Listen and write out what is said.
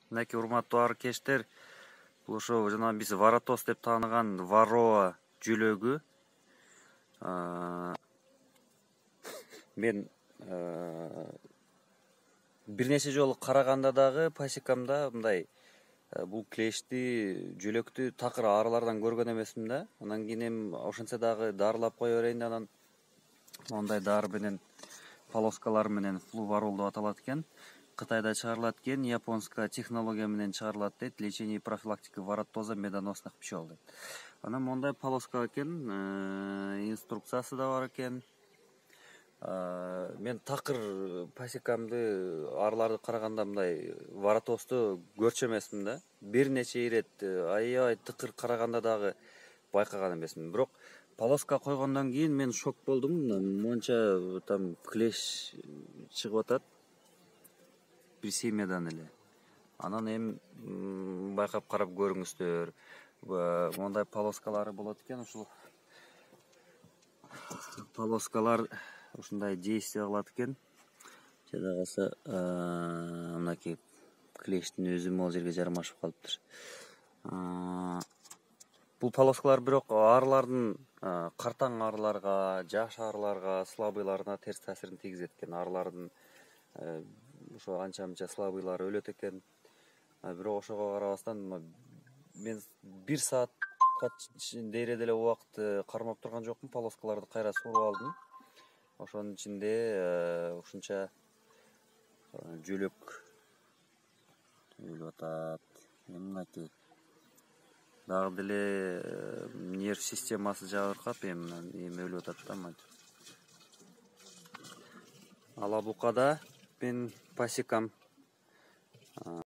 Мынакей урматтуу аркештер, бул ошо жана биз варатос деп тааныган вароа жөлөгү. Мен бир нече жолу караганда дагы пасекамда мындай бул клешти, жөлөктү такыр аралардан көргөн эмесмин да. Анан кийин эми ошентсе дагы дарылап кое берейин да, анан мондай дары менен полоскалар менен флуварол деп аталат экен. Кытайда чыгарылат экен, японская технология менен чыгарылат дейт. Лечение и профилактика варатоза медоносных пчел дейт. Анан мондай полоска экен, инструкциясы да бар экен. Мен такыр пасекамды араларды караганда мындай варатосту көрчү эмесмин да. Бир нече ирет аябай тыкыр караганда дагы байкаган эмесмин. Бирок полоска койгондон кийин мен шок болдум. Монча там клеш чыгып атат. Bir семьядан эле. Анан эми байкап карап көрүңүздөр. Мондай полоскалары болот экен. Ушул полоскалар ушундай действие кылат экен. Жада калса мынакей клештин өзү могул жерге жармашып калыптыр. Бул полоскалар бирок арылардын картаң арыларга, жаш арыларга, слабыйларына терс таасирин тийгизет экен. Арылардын ошо анча-мынча слабыйлары өлөт экен. Бирок ошого карабастан мен 1 саатка дейре деле убакыт кармап турган жокмун, полоскаларды кайра суруп алдым. Ошонун ичинде ушунча жөлөк өлүп атат. Мынакей дагы деле нерв системасы жабыркап эми өлүп атат да мынтип. Алабукада мен пасекам